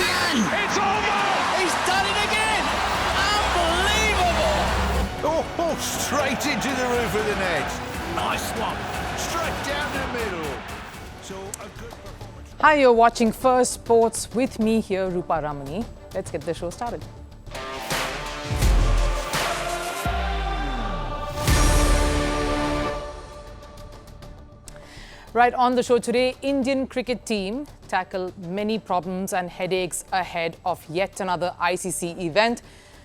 can! It's over! He's done it again! Unbelievable! Oh, straight into the roof of the net. Nice one. Straight down the middle. So a good performance. Hi, you're watching First Sports with me here, Rupha Ramani. Let's get the show started. Right, on the show today, Indian cricket team tackle many problems and headaches ahead of yet another ICC event.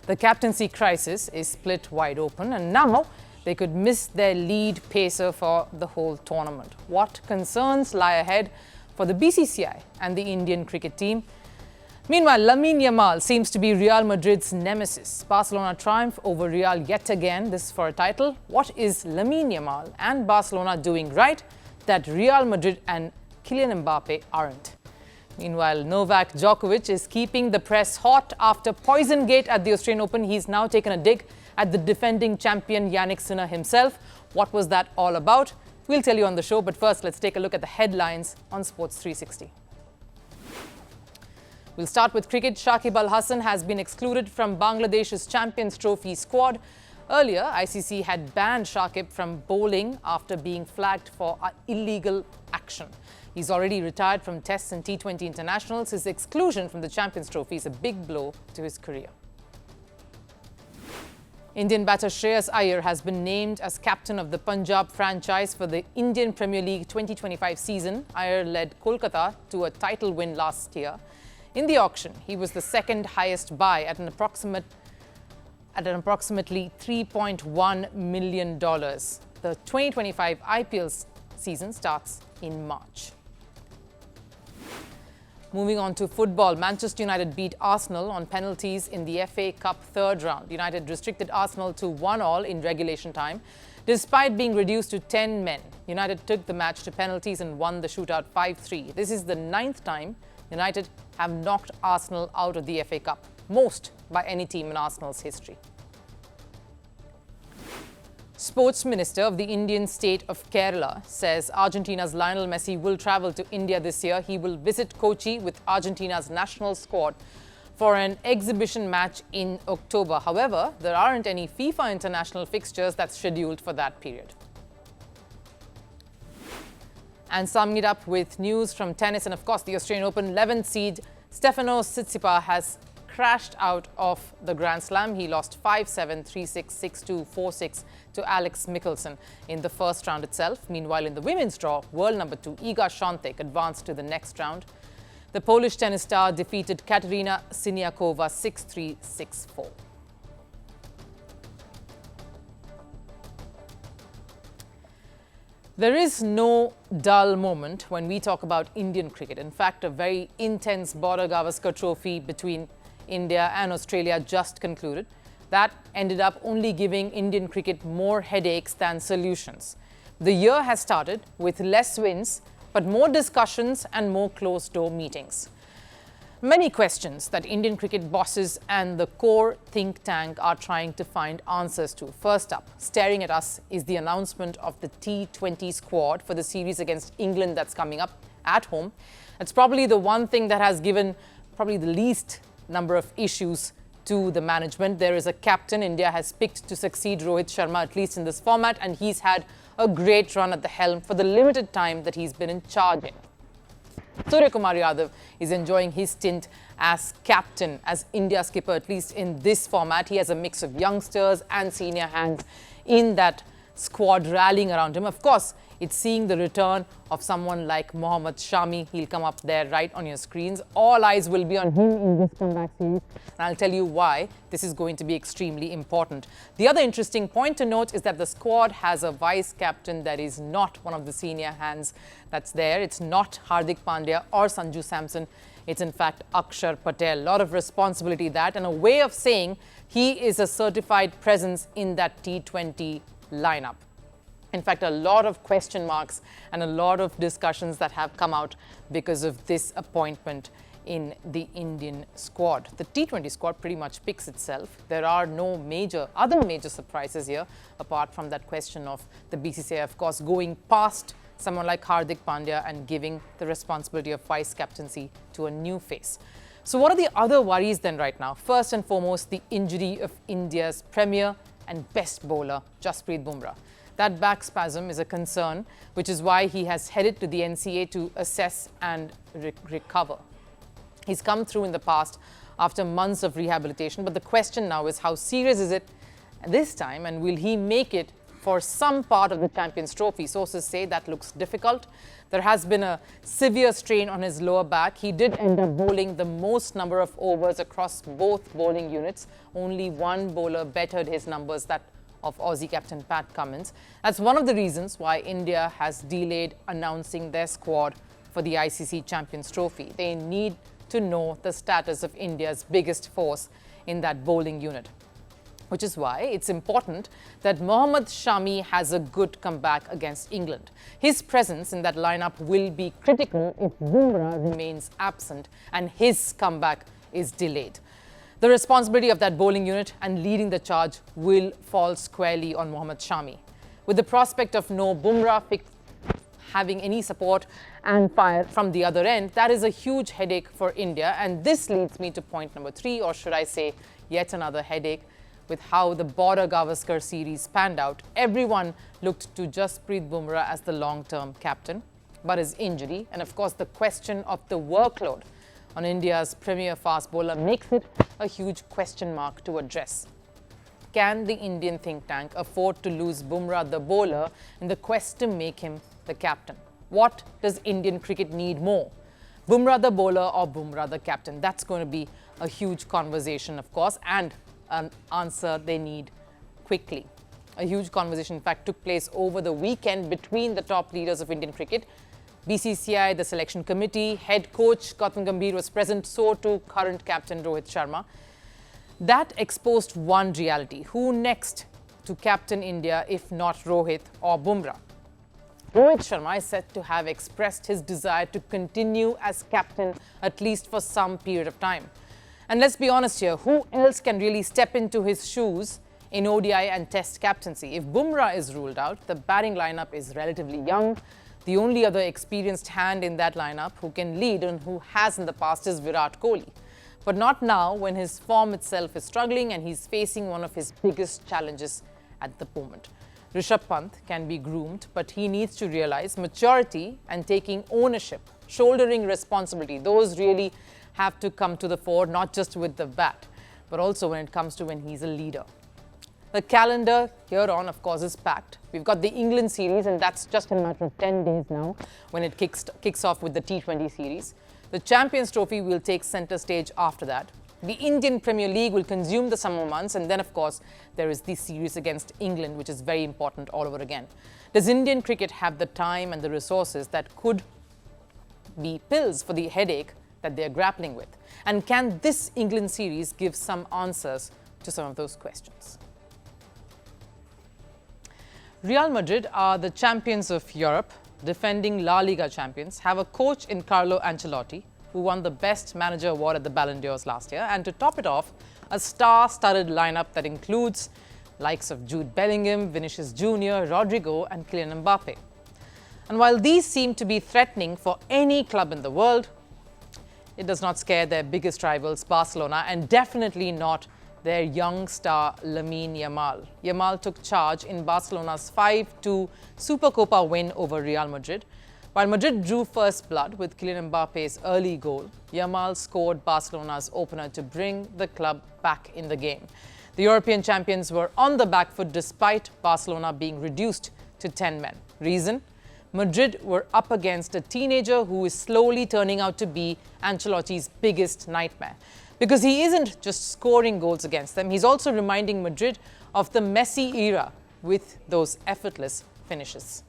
The captaincy crisis is split wide open, and now they could miss their lead pacer for the whole tournament. What concerns lie ahead for the BCCI and the Indian cricket team? Meanwhile, Lamine Yamal seems to be Real Madrid's nemesis. Barcelona triumph over Real yet again, this for a title. What is Lamine Yamal and Barcelona doing right that Real Madrid and Kylian Mbappe aren't? Meanwhile, Novak Djokovic is keeping the press hot after Poison Gate at the Australian Open. He's now taken a dig at the defending champion Sinner himself. What was that all about? We'll tell you on the show, but first let's take a look at the headlines on Sports 360. We'll start with cricket. Shakib Al Hasan has been excluded from Bangladesh's Champions Trophy squad. Earlier, ICC had banned Shakib from bowling after being flagged for illegal action. He's already retired from Tests and T20 internationals. His exclusion from the Champions Trophy is a big blow to his career. Indian batter Shreyas Iyer has been named as captain of the Punjab franchise for the Indian Premier League 2025 season. Iyer led Kolkata to a title win last year. In the auction, he was the second highest buy at an approximately $3.1 million. The 2025 IPL season starts in March. Moving on to football, Manchester United beat Arsenal on penalties in the FA Cup third round. United restricted Arsenal to 1-1 in regulation time. Despite being reduced to 10 men, United took the match to penalties and won the shootout 5-3. This is the 9th time United have knocked Arsenal out of the FA Cup, most by any team in Arsenal's history. Sports Minister of the Indian state of Kerala says Argentina's Lionel Messi will travel to India this year. He will visit Kochi with Argentina's national squad for an exhibition match in October. However, there aren't any FIFA international fixtures that's scheduled for that period. And summing it up with news from tennis and, of course, the Australian Open, 11th seed Stefanos Tsitsipas has crashed out of the Grand Slam. He lost 5-7, 3-6, 6-2, 4-6 to Alex Michelsen in the first round itself. Meanwhile, in the women's draw, world number 2 Iga Świątek advanced to the next round. The Polish tennis star defeated Katerina Siniakova 6-3, 6-4. There is no dull moment when we talk about Indian cricket. In fact, a very intense Border-Gavaskar Trophy between India and Australia just concluded. That ended up only giving Indian cricket more headaches than solutions. The year has started with less wins, but more discussions and more closed-door meetings. Many questions that Indian cricket bosses and the core think tank are trying to find answers to. First up, staring at us, is the announcement of the T20 squad for the series against England that's coming up at home. It's probably the one thing that has given probably the least number of issues to the management. There is a captain India has picked to succeed Rohit Sharma, at least in this format, and he's had a great run at the helm for the limited time that he's been in charge in. Surya Kumar Yadav is enjoying his stint as captain, as India skipper, at least in this format. He has a mix of youngsters and senior hands in that squad rallying around him. Of course, it's seeing the return of someone like Mohammed Shami. He'll come up there right on your screens. All eyes will be on him in this comeback series. And I'll tell you why this is going to be extremely important. The other interesting point to note is that the squad has a vice captain that is not one of the senior hands that's there. It's not Hardik Pandya or Sanju Samson. It's in fact Akshar Patel. A lot of responsibility that, and a way of saying he is a certified presence in that T20 lineup. In fact, a lot of question marks and a lot of discussions that have come out because of this appointment in the Indian squad. The T20 squad pretty much picks itself. There are no other major surprises here, apart from that question of the BCCI, of course, going past someone like Hardik Pandya and giving the responsibility of vice captaincy to a new face. So what are the other worries then right now? First and foremost, the injury of India's premier and best bowler, Jasprit Bumrah. That back spasm is a concern, which is why he has headed to the NCA to assess and recover. He's come through in the past after months of rehabilitation, but the question now is how serious is it this time, and will he make it for some part of the Champions Trophy? Sources say that looks difficult. There has been a severe strain on his lower back. He did end up bowling the most number of overs across both bowling units. Only one bowler bettered his numbers, that of Aussie captain Pat Cummins. That's one of the reasons why India has delayed announcing their squad for the ICC Champions Trophy. They need to know the status of India's biggest force in that bowling unit, which is why it's important that Mohammed Shami has a good comeback against England. His presence in that lineup will be critical if Bumrah remains absent and his comeback is delayed. The responsibility of that bowling unit and leading the charge will fall squarely on Mohammed Shami. With the prospect of no Bumrah having any support and fire from the other end, that is a huge headache for India. And this leads me to point number 3, or should I say yet another headache, with how the Border-Gavaskar series panned out. Everyone looked to Jasprit Bumrah as the long-term captain, but his injury and of course the question of the workload on India's premier fast bowler makes it a huge question mark to address. Can the Indian think tank afford to lose Bumrah the bowler in the quest to make him the captain? What does Indian cricket need more? Bumrah the bowler or Bumrah the captain? That's going to be a huge conversation, of course, and an answer they need quickly. A huge conversation, in fact, took place over the weekend between the top leaders of Indian cricket. BCCI, the selection committee, head coach Gautam Gambhir was present, so too current captain Rohit Sharma. That exposed one reality: who next to captain India if not Rohit or Bumrah? Rohit Sharma is said to have expressed his desire to continue as captain at least for some period of time. And let's be honest here, who else can really step into his shoes in ODI and Test captaincy? If Bumrah is ruled out, the batting lineup is relatively young. The only other experienced hand in that lineup who can lead and who has in the past is Virat Kohli. But not now, when his form itself is struggling and he's facing one of his biggest challenges at the moment. Rishabh Pant can be groomed, but he needs to realize maturity and taking ownership, shouldering responsibility. Those really have to come to the fore, not just with the bat, but also when it comes to when he's a leader. The calendar here on, of course, is packed. We've got the England series, and that's just in a matter of 10 days now when it kicks off with the T20 series. The Champions Trophy will take center stage after that. The Indian Premier League will consume the summer months, and then, of course, there is the series against England, which is very important all over again. Does Indian cricket have the time and the resources that could be pills for the headache that they're grappling with? And can this England series give some answers to some of those questions? Real Madrid are the champions of Europe, defending La Liga champions, have a coach in Carlo Ancelotti, who won the Best Manager award at the Ballon d'Ors last year, and to top it off, a star-studded lineup that includes likes of Jude Bellingham, Vinicius Jr., Rodrigo and Kylian Mbappe. And while these seem to be threatening for any club in the world, it does not scare their biggest rivals, Barcelona, and definitely not their young star Lamine Yamal. Yamal took charge in Barcelona's 5-2 Supercopa win over Real Madrid. While Madrid drew first blood with Kylian Mbappe's early goal, Yamal scored Barcelona's opener to bring the club back in the game. The European champions were on the back foot despite Barcelona being reduced to 10 men. Reason? Madrid were up against a teenager who is slowly turning out to be Ancelotti's biggest nightmare. Because he isn't just scoring goals against them, he's also reminding Madrid of the Messi era with those effortless finishes.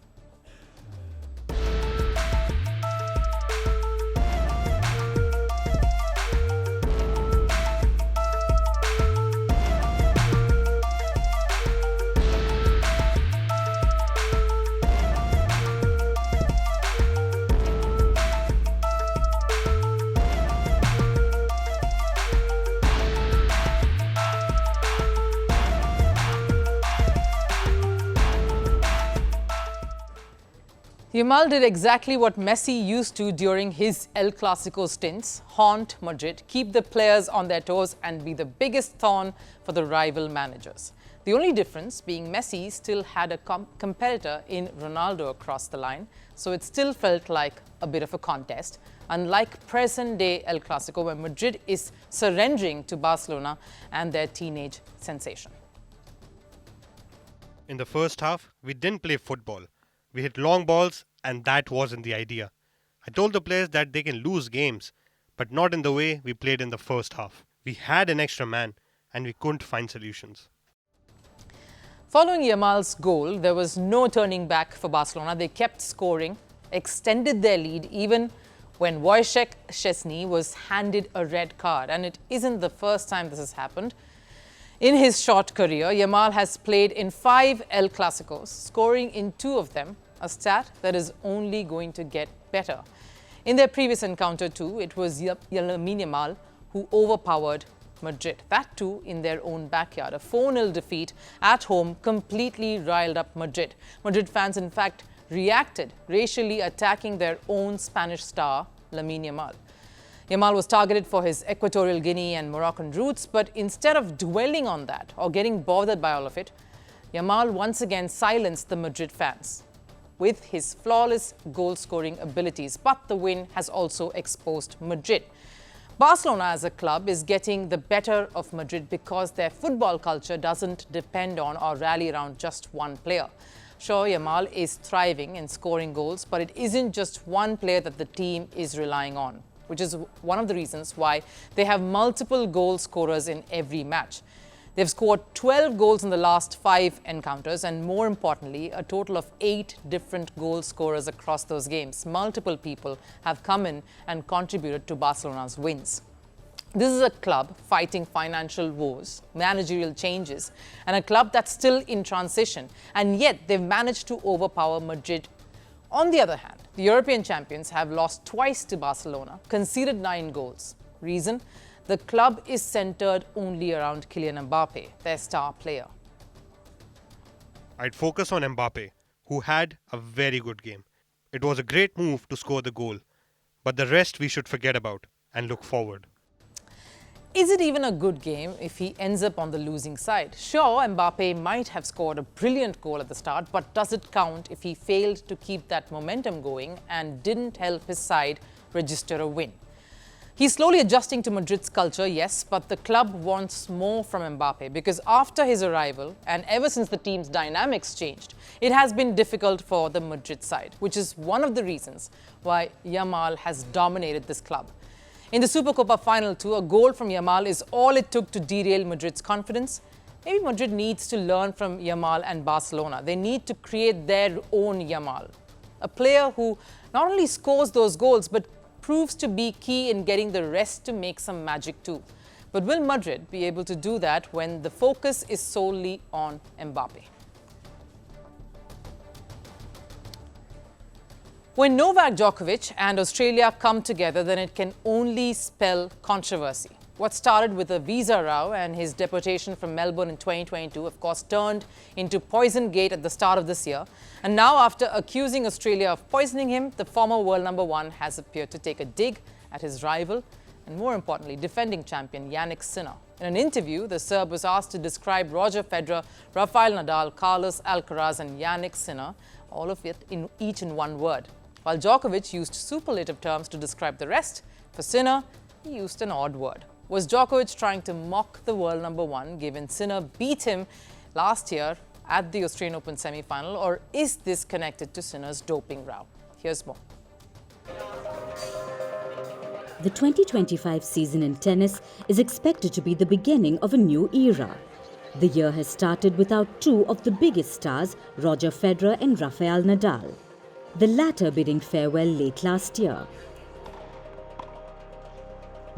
Yamal did exactly what Messi used to during his El Clasico stints: haunt Madrid, keep the players on their toes and be the biggest thorn for the rival managers. The only difference being Messi still had a competitor in Ronaldo across the line, so it still felt like a bit of a contest, unlike present-day El Clasico, where Madrid is surrendering to Barcelona and their teenage sensation. In the first half, we didn't play football. We hit long balls, and that wasn't the idea. I told the players that they can lose games, but not in the way we played in the first half. We had an extra man, and we couldn't find solutions. Following Yamal's goal, there was no turning back for Barcelona. They kept scoring, extended their lead even when Wojciech Szczesny was handed a red card. And it isn't the first time this has happened. In his short career, Yamal has played in 5 El Clasicos, scoring in 2 of them, a stat that is only going to get better. In their previous encounter too, it was Lamine Yamal who overpowered Madrid. That too in their own backyard. A 4-0 defeat at home completely riled up Madrid. Madrid fans in fact reacted, racially attacking their own Spanish star, Lamine Yamal. Yamal was targeted for his Equatorial Guinea and Moroccan roots, but instead of dwelling on that or getting bothered by all of it, Yamal once again silenced the Madrid fans with his flawless goal-scoring abilities. But the win has also exposed Madrid. Barcelona as a club is getting the better of Madrid because their football culture doesn't depend on or rally around just one player. Sure, Yamal is thriving in scoring goals, but it isn't just one player that the team is relying on, which is one of the reasons why they have multiple goal scorers in every match. They've scored 12 goals in the last 5 encounters, and more importantly, a total of 8 different goal scorers across those games. Multiple people have come in and contributed to Barcelona's wins. This is a club fighting financial woes, managerial changes, and a club that's still in transition, and yet they've managed to overpower Madrid. On the other hand, the European champions have lost twice to Barcelona, conceded 9 goals. Reason? The club is centered only around Kylian Mbappe, their star player. I'd focus on Mbappe, who had a very good game. It was a great move to score the goal, but the rest we should forget about and look forward. Is it even a good game if he ends up on the losing side? Sure, Mbappe might have scored a brilliant goal at the start, but does it count if he failed to keep that momentum going and didn't help his side register a win? He's slowly adjusting to Madrid's culture, yes, but the club wants more from Mbappe because after his arrival and ever since the team's dynamics changed, it has been difficult for the Madrid side, which is one of the reasons why Yamal has dominated this club. In the Supercopa final too, a goal from Yamal is all it took to derail Madrid's confidence. Maybe Madrid needs to learn from Yamal and Barcelona. They need to create their own Yamal, a player who not only scores those goals but proves to be key in getting the rest to make some magic too. But will Madrid be able to do that when the focus is solely on Mbappe? When Novak Djokovic and Australia come together, then it can only spell controversy. What started with a visa row and his deportation from Melbourne in 2022, of course, turned into Poison Gate at the start of this year. And now, after accusing Australia of poisoning him, the former world number 1 has appeared to take a dig at his rival and, more importantly, defending champion Yannick Sinner. In an interview, the Serb was asked to describe Roger Federer, Rafael Nadal, Carlos Alcaraz and Yannick Sinner, all of it each in one word. While Djokovic used superlative terms to describe the rest, for Sinner, he used an odd word. Was Djokovic trying to mock the world number 1 given Sinner beat him last year at the Australian Open semi-final, or is this connected to Sinner's doping row? Here's more. The 2025 season in tennis is expected to be the beginning of a new era. The year has started without 2 of the biggest stars, Roger Federer and Rafael Nadal, the latter bidding farewell late last year.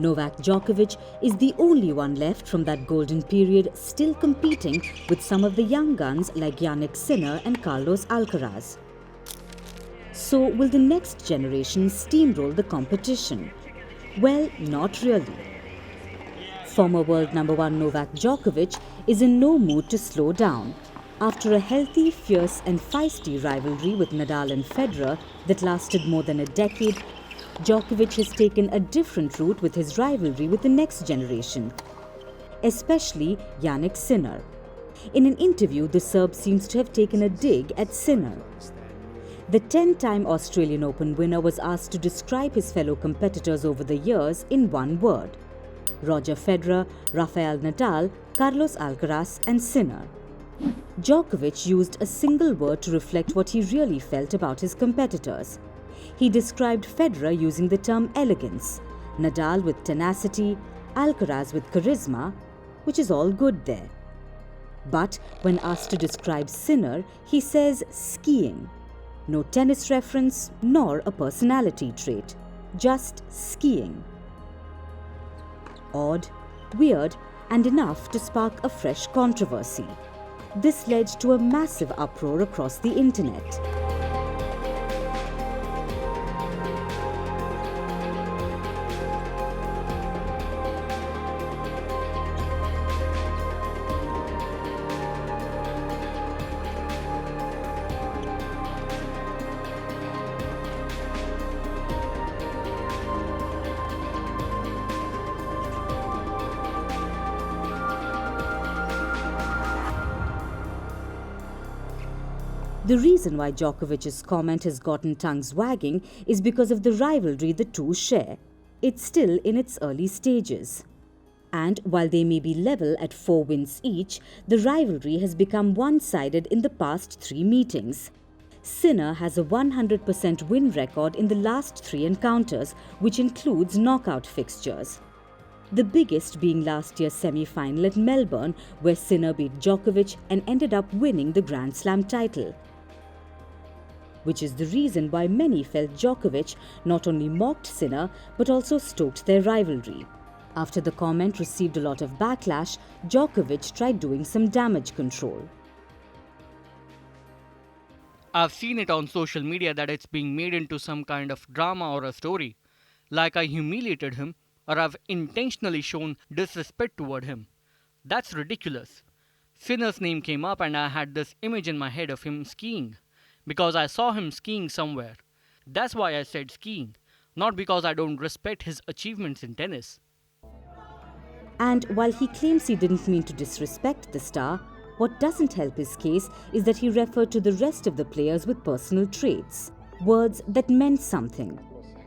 Novak Djokovic is the only one left from that golden period still competing with some of the young guns like Yannick Sinner and Carlos Alcaraz. So will the next generation steamroll the competition? Well, not really. Former world number 1 Novak Djokovic is in no mood to slow down. After a healthy, fierce and feisty rivalry with Nadal and Federer that lasted more than a decade, Djokovic has taken a different route with his rivalry with the next generation, especially Jannik Sinner. In an interview, the Serb seems to have taken a dig at Sinner. The 10-time Australian Open winner was asked to describe his fellow competitors over the years in one word: Roger Federer, Rafael Nadal, Carlos Alcaraz and Sinner. Djokovic used a single word to reflect what he really felt about his competitors. He described Federer using the term elegance, Nadal with tenacity, Alcaraz with charisma, which is all good there. But when asked to describe Sinner, he says skiing. No tennis reference nor a personality trait, just skiing. Odd, weird, and enough to spark a fresh controversy. This led to a massive uproar across the internet. The reason why Djokovic's comment has gotten tongues wagging is because of the rivalry the two share. It's still in its early stages. And while they may be level at 4 wins each, the rivalry has become one-sided in the past 3 meetings. Sinner has a 100% win record in the last 3 encounters, which includes knockout fixtures. The biggest being last year's semi-final at Melbourne, where Sinner beat Djokovic and ended up winning the Grand Slam title. Which is the reason why many felt Djokovic not only mocked Sinner but also stoked their rivalry. After the comment received a lot of backlash, Djokovic tried doing some damage control. I've seen it on social media that it's being made into some kind of drama or a story, like I humiliated him or I've intentionally shown disrespect toward him. That's ridiculous. Sinner's name came up and I had this image in my head of him skiing, because I saw him skiing somewhere. That's why I said skiing, not because I don't respect his achievements in tennis. And while he claims he didn't mean to disrespect the star, what doesn't help his case is that he referred to the rest of the players with personal traits, words that meant something,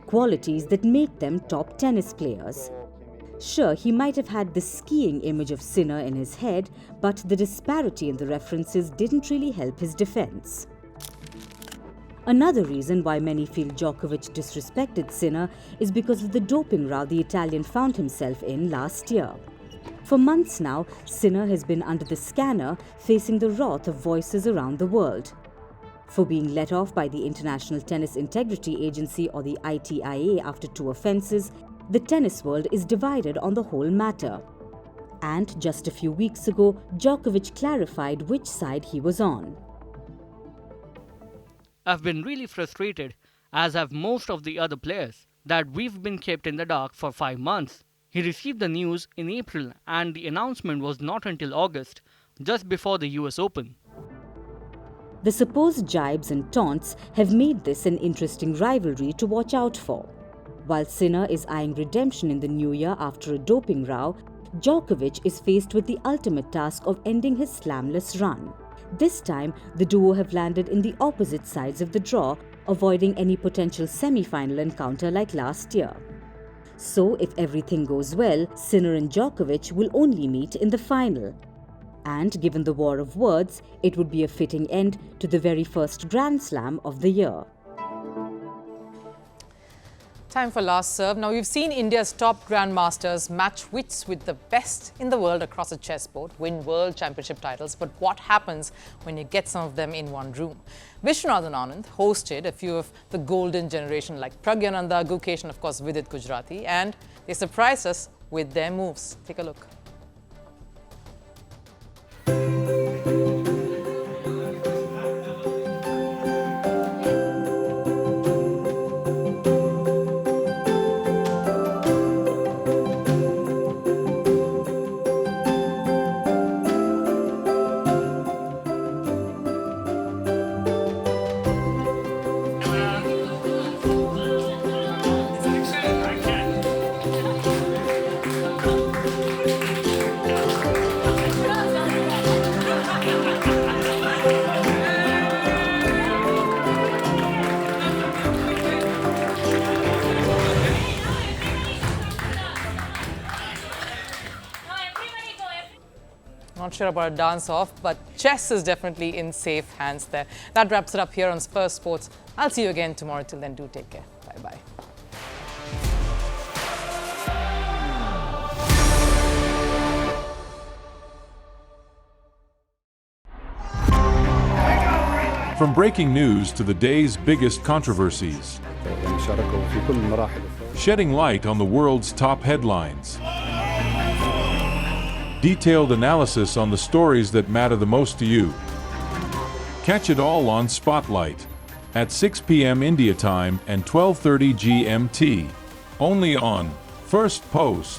qualities that make them top tennis players. Sure, he might have had the skiing image of Sinner in his head, but the disparity in the references didn't really help his defense. Another reason why many feel Djokovic disrespected Sinner is because of the doping row the Italian found himself in last year. For months now, Sinner has been under the scanner, facing the wrath of voices around the world. For being let off by the International Tennis Integrity Agency or the ITIA after 2 offences, the tennis world is divided on the whole matter. And just a few weeks ago, Djokovic clarified which side he was on. I've been really frustrated, as have most of the other players, that we've been kept in the dark for 5 months. He received the news in April and the announcement was not until August, just before the US Open. The supposed jibes and taunts have made this an interesting rivalry to watch out for. While Sinner is eyeing redemption in the new year after a doping row, Djokovic is faced with the ultimate task of ending his slamless run. This time, the duo have landed in the opposite sides of the draw, avoiding any potential semi-final encounter like last year. So, if everything goes well, Sinner and Djokovic will only meet in the final. And given the war of words, it would be a fitting end to the very first Grand Slam of the year. Time for last serve. Now, we've seen India's top grandmasters match wits with the best in the world across a chessboard, win world championship titles. But what happens when you get some of them in one room? Vishwanathan Anand hosted a few of the golden generation like Pragyananda, Gukesh and of course Vidit Gujrati, and they surprised us with their moves. Take a look. Not sure about a dance-off, but chess is definitely in safe hands there. That wraps it up here on Firstpost. I'll see you again tomorrow. Till then, do take care. Bye-bye. From breaking news to the day's biggest controversies, shedding light on the world's top headlines, detailed analysis on the stories that matter the most to you. Catch it all on Spotlight at 6 p.m. India time and 12:30 GMT, only on Firstpost.